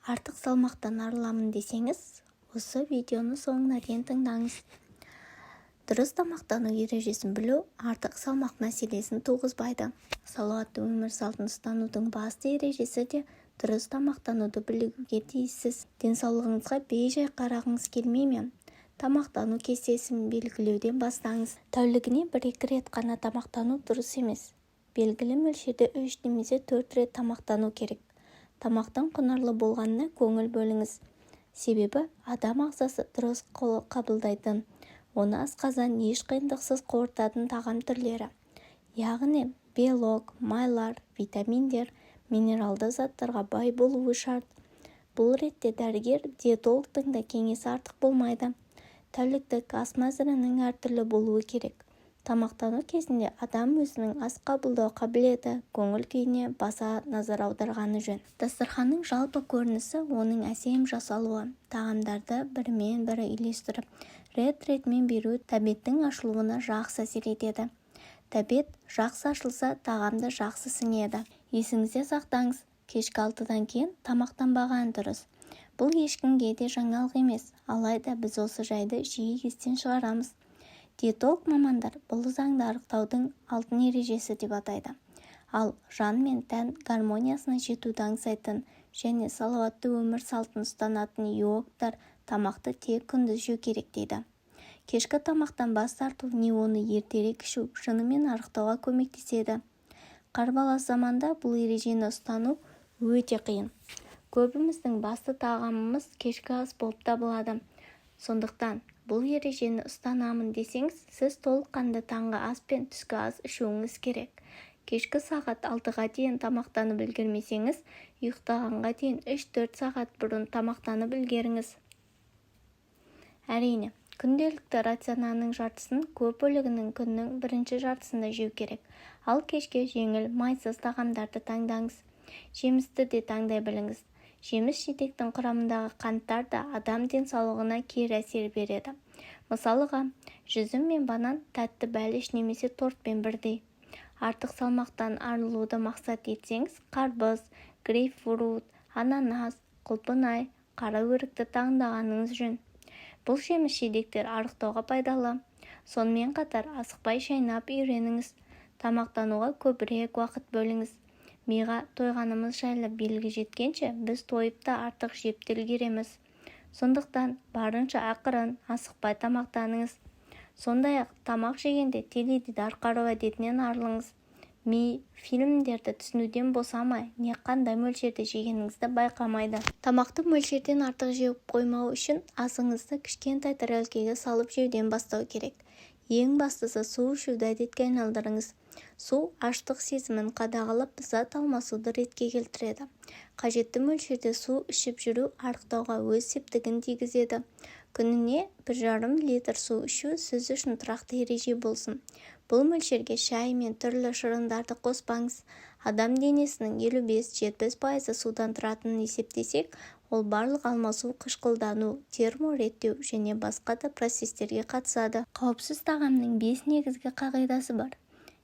артық салмақтан арыламын десеңіз, осы видеоны соңына дейін тыңдаңыз. Дұрыс тамақтану ережесін білу артық салмақ мәселесін туғызбайды. Салауатты өмір салтын ұстанудың басты ережесі де дұрыс тамақтануды білуге тиіссіз. Денсаулығыңызға бей-жай қарағыңыз келмей ме? Тамақтану кестесін белгілеуден бастаңыз. Тәулігіне 1-2 рет қана тамақтану дұрыс емес. Белгілі мөлшерде 3 немесе 4 рет тамақтану керек. Тамақтың құнарлы болғанына көңіл бөліңіз. Себебі адам ағзасы дұрыс қабылдайтын, оны асқазан еш қиындықсыз қорытатын тағам түрлері, яғни белок, майлар, витаминдер, минералды заттарға бай болуы шарт. Бұл ретте дәрігер, диетологтың да кеңесі артық болмайды. Тәуліктік ас мәзірінің әртүрлі болуы керек. Тамақтану кезінде адам өзінің ас қабылдау қабілеті, көңіл күйіне баса назар аударғаны жөн. Дастарханның жалпы көрінісі оның әсем жасалуы, тағамдарды бірімен бірі үйлестіріп, рет-ретімен беру тәбеттің ашылуына жақсы әсер етеді. Тәбет жақсы ашылса, тағамды жақсы сіңеді. Есіңізде сақтаңыз, кешкі 6-дан кейін тамақтанбаған дұрыс. Бұл ешкімге де жаңалық емес, алайда біз осы жайды жиі естен шығарамыз. Диетолог мамандар бұл заңды анықтаудың алтын ережесі деп атайды. Ал жан мен тән гармониясына жетуді аңсайтын және салауатты өмір салтын ұстанатын йогтар тамақты тек күндіз жеу керек дейді. Кешкі тамақтан бас тарту не оны ертерек ішу шынымен анықтауға көмектеседі. Қарбалас заманда бұл ережені ұстану өте қиын. Көбіміздің басты тағамымыз кешкі ас болып табылады. Сондықтан бұл ережені ұстанамын десеңіз, сіз толыққанды таңғы ас пен түскі ас ішуіңіз керек. Кешкі сағат 6-ға дейін тамақтанып үлгермесеңіз, ұйықтағанға дейін 3-4 сағат бұрын тамақтанып үлгеріңіз. Әрине, күнделікті рационның жартысын көп бөлігінің күннің бірінші жартысында жеу керек. Ал кешке жеңіл, майсыз тағамдарды таңдаңыз. Жемісті де таңдай біліңіз. Жеміс-жидектің құрамындағы қанттар да адам денсаулығына кері әсер береді. Мысалыға, жүзім мен банан тәтті бәліш немесе тортпен бірдей. Артық салмақтан арылуды мақсат етсеңіз, қарбыз, грейпфрут, ананас, құлпынай, қара өрікті таңдағаныңыз жөн. Бұл жеміс-жидектер арықтауға пайдалы. Сонымен қатар асықпай шайнап үйреніңіз. Тамақтануға көбірек уақыт бөліңіз. Миға тойғанымыз жайлы белгі жеткенше біз тойып та артық жеп те үлгереміз. Сондықтан барынша ақырын, асықпай тамақтаныңыз. Сондай-ақ тамақ жегенде теледидар қарау әдетінен арылыңыз. Ми фильмдерді түсінуден босамай, не қандай мөлшерде жегеніңізді байқамайды. Тамақты мөлшерден артық жеуіп қоймау үшін асыңызды кішкентай тарелкеге салып жеуден бастау керек. Ең бастысы су ішуді әдетке айналдырыңыз. Су аштық сезімін қадағалап, зат алмасуды ретке келтіреді. Қажетті мөлшерде су ішіп жүру арықтауға өз септігін тигізеді. Күніне 1,5 литр су ішу сіз үшін тұрақты ереже болсын. Бұл мөлшерге шай мен түрлі шырындарды қоспаңыз. Адам денесінің 55-70% судан тұратынын есептесек, ол барлық алмасу, қышқылдану, термореттеу және басқа да процестерге қатысады. Қауіпсіз тағамның 5 негізгі қағидасы бар.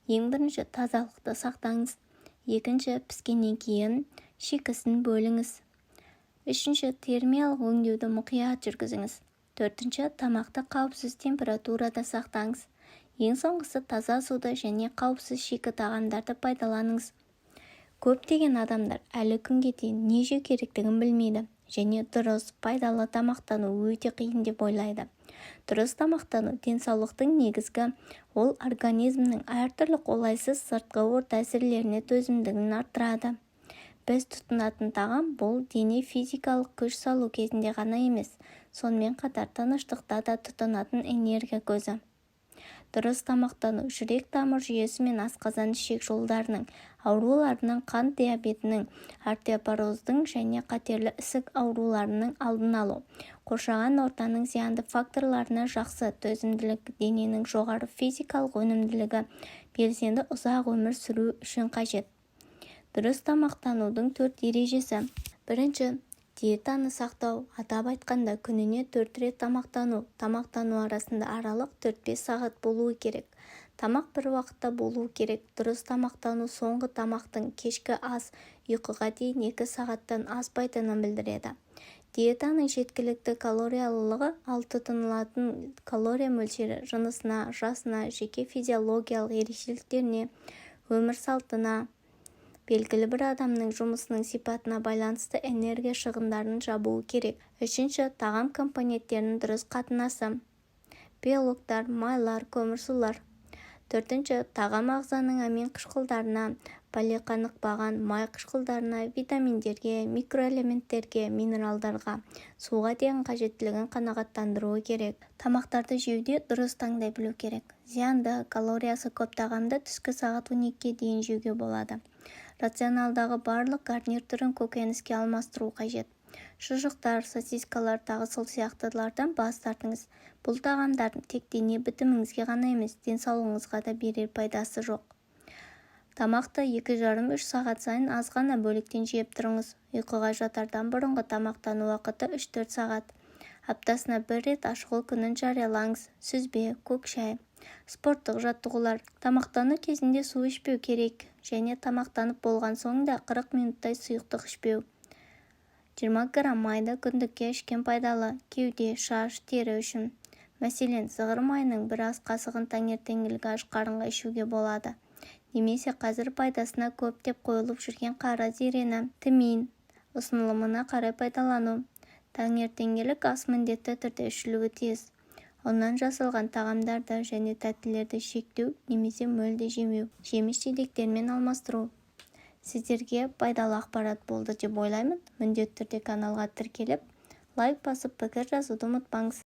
Ең бірінші, тазалықты сақтаңыз. Екінші, піскеннен кейін шикісін бөліңіз. Үшінші, термиялық өңдеуді мұқият жүргізіңіз. Төртінші, тамақты қауіпсіз температурада сақтаңыз. Ең соңғысы, таза суды және қауіпсіз шикі тағамдарды пайдаланыңыз. Көптеген адамдар әлі күнге дейін не жеу керектігін білмейді және дұрыс, пайдалы тамақтану өте қиын деп ойлайды. Дұрыс тамақтану денсаулықтың негізгі, ол организмнің әртүрлі қолайсыз сыртқы орта әсерлеріне төзімділігін арттырады. Біз тұтынатын тағам бұл дене физикалық күш салу кезінде ғана емес, сонымен қатар тыныштықта да тұтынатын энергия көзі. Дұрыс тамақтану жүрек тамыр жүйесі мен асқазан ішек жолдарының ауруларының, қант диабетінің, остеопороздың және қатерлі ісік ауруларының алдын алу, қоршаған ортаның зиянды факторларына жақсы төзімділік, дененің жоғары физикалық өнімділігі, белсенді ұзақ өмір сүру үшін қажет. Дұрыс тамақтанудың 4 ережесі. Бірінші, диетаны сақтау, атап айтқанда күніне 4 рет тамақтану арасында аралық 4-5 сағат болуы керек. Тамақ бір уақытта болуы керек. Дұрыс тамақтану соңғы тамақтың кешкі ас ұйқыға дейін 2 сағаттан аспайтынын білдіреді. Диетаның жеткілікті калориялылығы ал тұтынылатын калория мөлшері жынысына, жасына, жеке физиологиялық ерекшеліктеріне, өмір салтына, белгілі бір адамның жұмысының сипатына байланысты энергия шығындарын жабуы керек. 3. Тағам компоненттерінің дұрыс қатынасы. Белоктар, майлар, көмірсулар. 4. Тағам ағзаның амин қышқылдарына, полиқанықпаған май қышқылдарына, витаминдерге, микроэлементтерге, минералдарға, суға деген қажеттілігін қанағаттандыруы керек. Тамақтарды жеуде дұрыс таңдай білу керек. Зиянды, калориясы көп тағамды түскі сағат 12-ге дейін жеуге болады. Рационалдағы барлық гарнир түрін көкөніске алмастыру қажет. Шұжықтар, сосискалар, тағы сол сияқтылардан бас тартыңыз. Бұл тағамдардың тек дене бітіміңізге ғана емес, денсаулығыңызға да берер пайдасы жоқ. Тамақты 2,5-3 сағат сайын аз ғана бөліктен жеп тұрыңыз. Ұйқыға жатардан бұрынғы тамақтану уақыты 3-4 сағат. Аптасына 1 рет ашығу күнін жариялаңыз. Сүзбе, көк шай. Спорттық жаттығулар. Тамақтану кезінде су ішпеу керек және тамақтанып болған соң да 40 минуттай сұйықтық ішпеу. 20 грамм майды күндікке ішкен пайдалы. Кеуде, шаш, тері үшін. Мәселен, зығыр майының бір ас қасығын таңертеңгілік аш қарынға ішуге болады. Немесе қазір пайдасына көп деп қойылып жүрген қара зерені, тмин ұсынылымына қарай пайдалану. Таңертеңгілік ас міндетті түрде ішілуі тиіс. Оннан жасалған тағамдарды және тәттілерді шектеу немесе мүлде жемеу. Жеміс-жидектермен алмастыру. Сіздерге пайдалы ақпарат болды деп ойлаймын. Міндетті түрде каналға тіркеліп, лайк басып пікір жазуды ұмытпаңыз.